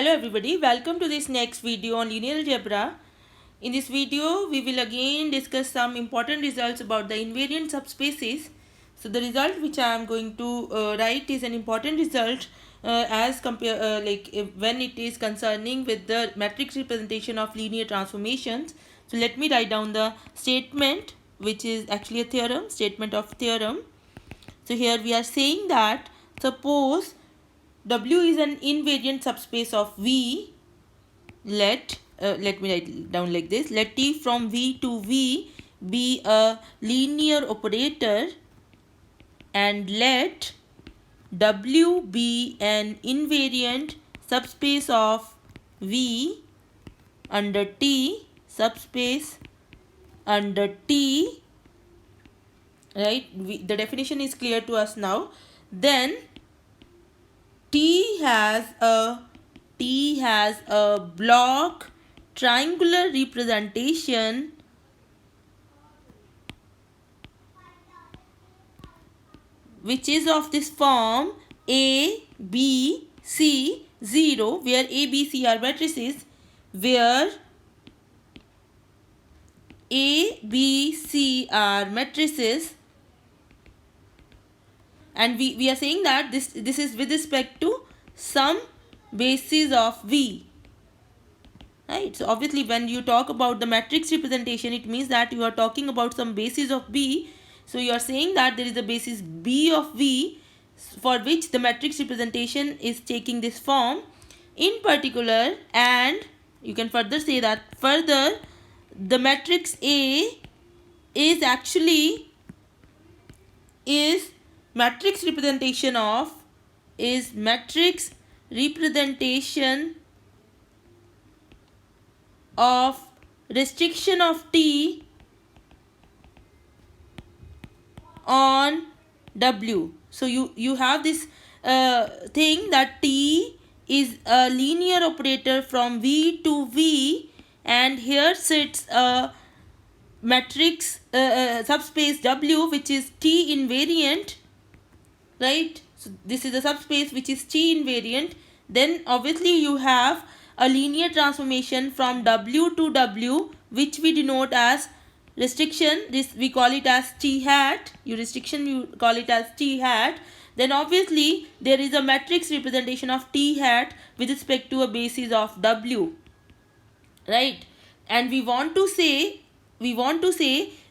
Hello everybody, welcome to this next video on linear algebra. In this video, we will again discuss some important results about the invariant subspaces. So the result which I am going to write is an important result as compare when it is concerning with the matrix representation of linear transformations. So let me write down the statement, which is actually a theorem, statement of theorem. So here we are saying that suppose W is an invariant subspace of V. Let me write it down like this. Let T from V to V be a linear operator, and let W be an invariant subspace of V under T, subspace under T. Right? The definition is clear to us now. Then T has a block triangular representation which is of this form A, B, C, 0, where A, B, C are matrices, where A, B, C are matrices, and we are saying that this is with respect to some basis of V. Right? So obviously when you talk about the matrix representation, it means that you are talking about some basis of B. So you are saying that there is a basis B of V for which the matrix representation is taking this form in particular, and you can further say that further the matrix A is actually matrix representation of restriction of T on W. So you have this thing that T is a linear operator from V to V, and here sits a matrix subspace W which is T invariant, right? So this is a subspace which is T invariant. Then obviously you have a linear transformation from W to W, which we denote as restriction. This we call it as T hat. Restriction you call it as T hat. Then obviously there is a matrix representation of T hat with respect to a basis of W, right? And we want to say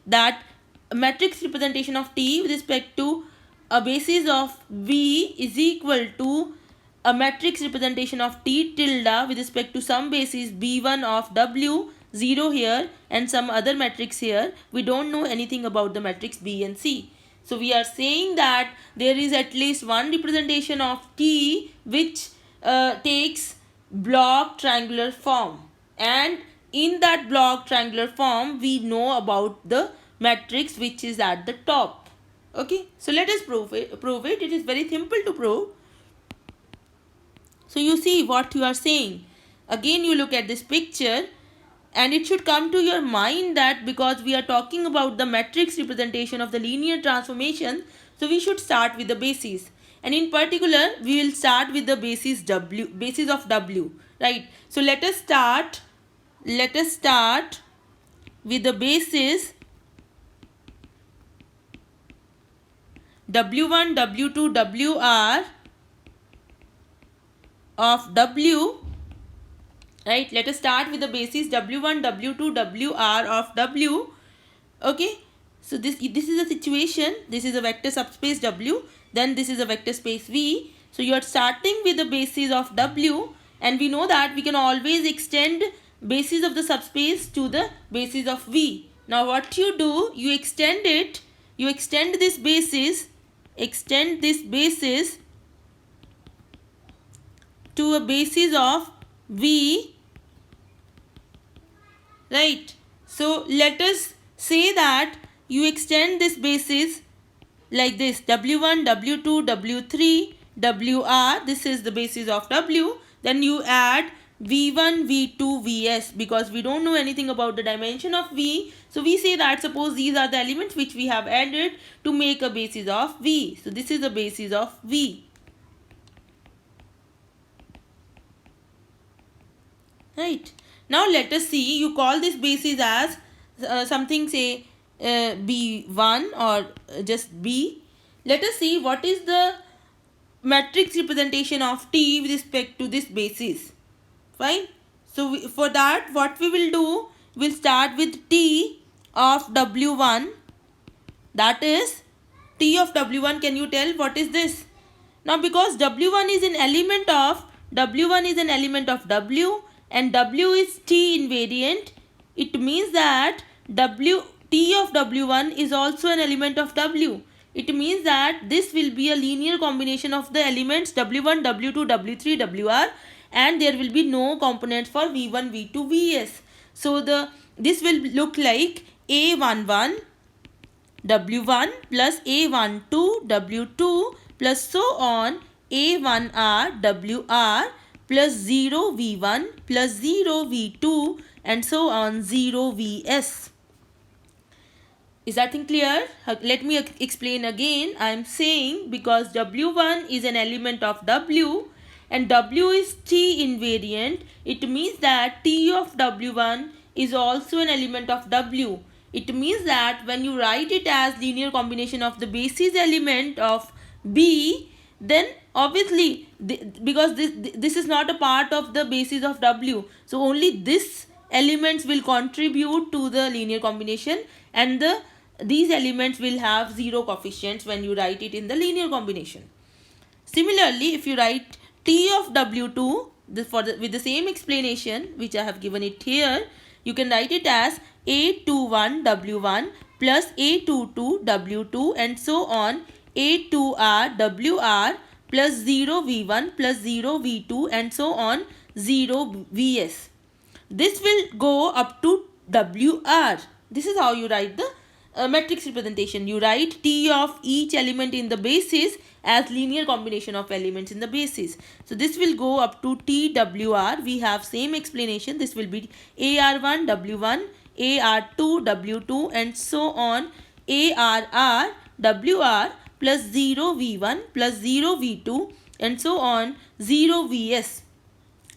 that a matrix representation of T with respect to a basis of V is equal to a matrix representation of T tilde with respect to some basis B1 of W, 0 here, and some other matrix here. We don't know anything about the matrix B and C. So we are saying that there is at least one representation of T which takes block triangular form, and in that block triangular form we know about the matrix which is at the top. Okay, so let us prove it. It is very simple to prove. So you see what you are saying. Again you look at this picture, and it should come to your mind that because we are talking about the matrix representation of the linear transformation, so we should start with the basis. And in particular, we will start with the basis of W, right? So let us start with the basis W1, W2, WR of W, right? Let us start with the basis W1, W2, WR of W. Okay, so this is a situation. This is a vector subspace W, then this is a vector space V. So you are starting with the basis of W, and we know that we can always extend basis of the subspace to the basis of V. Now what you do, you extend this basis to a basis of V, right? So let us say that you extend this basis like this: W1, W2, W3, WR. This is the basis of W. Then you add V1, V2, Vs, because we don't know anything about the dimension of V. So we say that suppose these are the elements which we have added to make a basis of V. So this is the basis of V. Right. Now let us see, you call this basis as something, say B1 or just B. Let us see what is the matrix representation of T with respect to this basis. Fine. So for that, what we will do, we'll start with T of W1. That is T of W1. Can you tell what is this? Now because W1 is an element of W and W is T invariant, it means that T of W1 is also an element of W. It means that this will be a linear combination of the elements W1, W2, W3, WR, and there will be no components for V1, V2, Vs. So this will look like A11 W1 plus A12 W2 plus so on A1R WR plus 0 V1 plus 0 V2 and so on 0 Vs. Is that thing clear? Let me explain again. I am saying because W1 is an element of W and W is T invariant, it means that T of W1 is also an element of W. It means that when you write it as linear combination of the basis element of B, then obviously because this is not a part of the basis of W, so only this elements will contribute to the linear combination and these elements will have zero coefficients when you write it in the linear combination. Similarly, if you write T of W2 with the same explanation which I have given it here, you can write it as A21 W1 plus A22 W2 and so on A2R WR plus 0 V1 plus 0 V2 and so on 0 Vs. This will go up to WR. This is how you write the matrix representation. You write T of each element in the basis as linear combination of elements in the basis. So this will go up to TWR. We have same explanation. This will be AR1 W1, AR2 W2 and so on ARR WR plus 0 V1 plus 0 V2 and so on 0 Vs.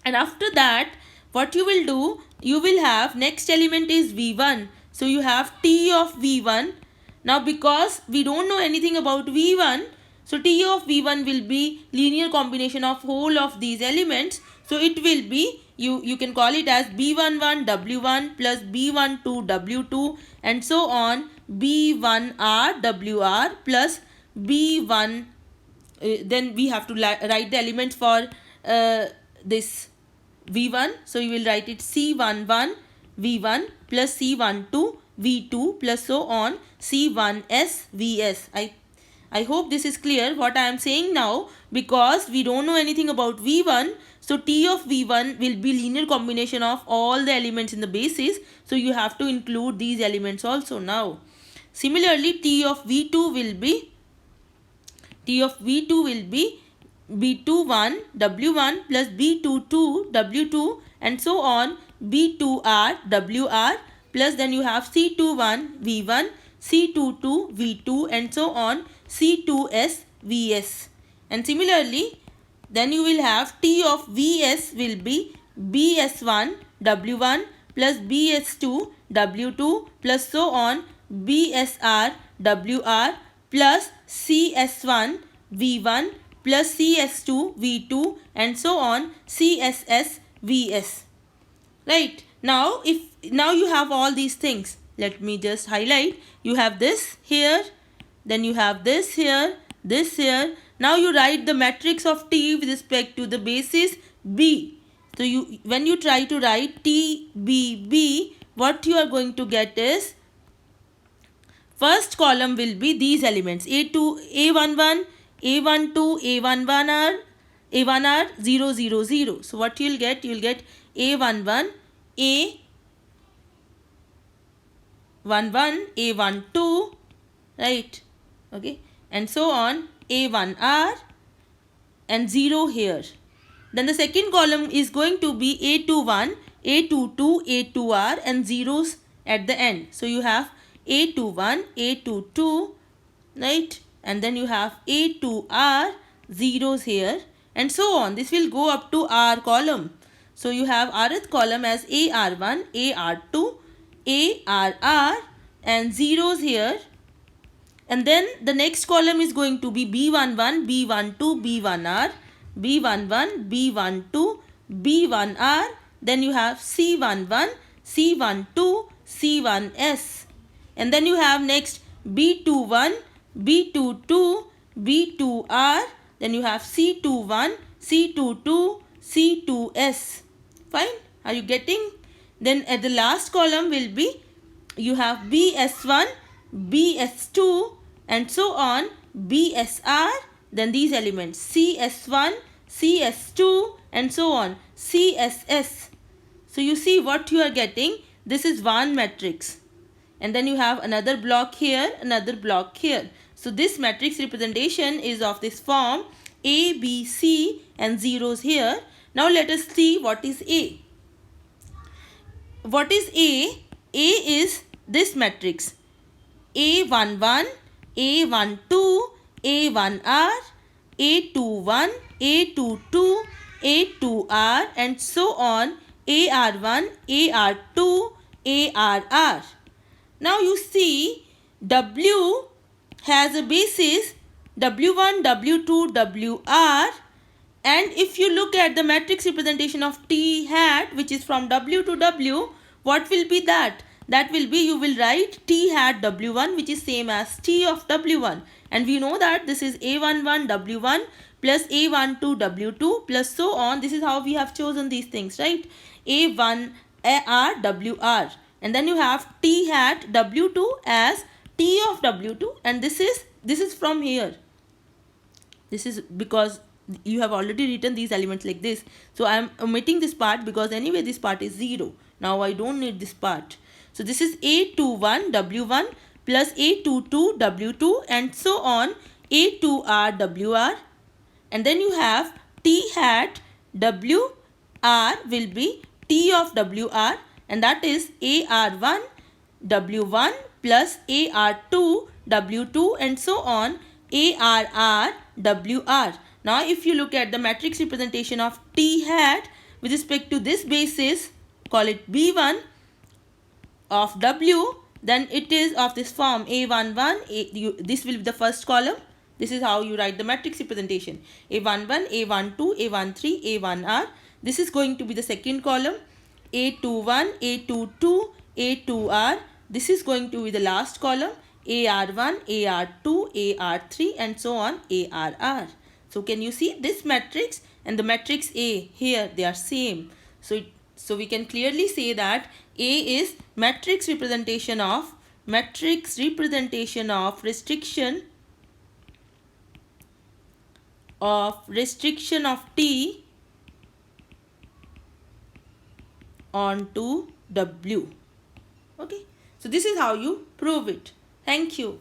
And after that, what you will do, you will have next element is V1. So you have T of V1. Now because we don't know anything about V1, so T of V1 will be linear combination of whole of these elements. So it will be, you can call it as B11 W1 plus B12 W2 and so on B1R WR plus B1. Then we have to write the elements for this V1. So you will write it C11 V1 plus C12 V2 plus so on C1S Vs. I hope this is clear what I am saying now. Because we don't know anything about V1, so T of V1 will be linear combination of all the elements in the basis. So you have to include these elements also now. Similarly, T of V2 will be B21 W1 plus B22 W2 and so on B2R WR plus then you have C21 V1, C22 V2 and so on C2S Vs. And similarly, then you will have T of Vs will be BS1 W1 plus BS2 W2 plus so on BSR WR plus CS1 V1 plus CS2 V2 and so on CSS Vs. Right. Now you have all these things. Let me just highlight. You have this here, then you have this here, this here. Now you write the matrix of T with respect to the basis B. So when you try to write T B B, what you are going to get is, first column will be these elements A2, A11, A12, A11R, A1R 0 0 0. So what you will get? You will get A11, A11, A12, right? Okay, and so on A1R and 0 here. Then the second column is going to be A21, A22, A2R and zeros at the end. So you have A21, A22, right? And then you have A2R, zeros here and so on. This will go up to R column. So you have rth column as AR1, AR2, ARR and zeros here. And then the next column is going to be B11, B12, B1R, B11, B12, B1R. Then you have C11, C12, C1S. And then you have next B21, B22, B2R. Then you have C21, C22, C2S. Fine? Are you getting? Then at the last column will be, you have BS1, BS2 and so on, BSR, then these elements CS1, CS2 and so on, CSS. So you see what you are getting. This is one matrix. And then you have another block here, another block here. So this matrix representation is of this form A, B, C and zeros here. Now let us see what is A. What is A? A is this matrix A11, A12, A1R, A21, A22, A2R and so on, AR1, AR2, ARR. Now you see W has a basis W1, W2, WR, and if you look at the matrix representation of T hat, which is from W to W, what will be that? That will be, you will write T hat W1, which is same as T of W1. And we know that this is A11 W1 plus A12 W2 plus so on. This is how we have chosen these things, right? A1 AR WR. And then you have T hat W2 as T of W2, and this is from here. This is because you have already written these elements like this. So I am omitting this part because anyway this part is 0. Now I don't need this part. So this is A21 W1 plus A22 W2 and so on, A2R WR. And then you have T hat WR will be T of WR, and that is AR1 W1 plus AR2 W2 and so on, ARR WR. Now if you look at the matrix representation of T hat with respect to this basis, call it B1 of W, then it is of this form A11, this will be the first column. This is how you write the matrix representation. A11, A12, A13, A1R. This is going to be the second column. A21, A22, A2R. This is going to be the last column. AR1, AR2, AR3 and so on, ARR. So can you see this matrix and the matrix A here, they are same. So we can clearly say that A is matrix representation of restriction of T onto W. Okay. So this is how you prove it. Thank you.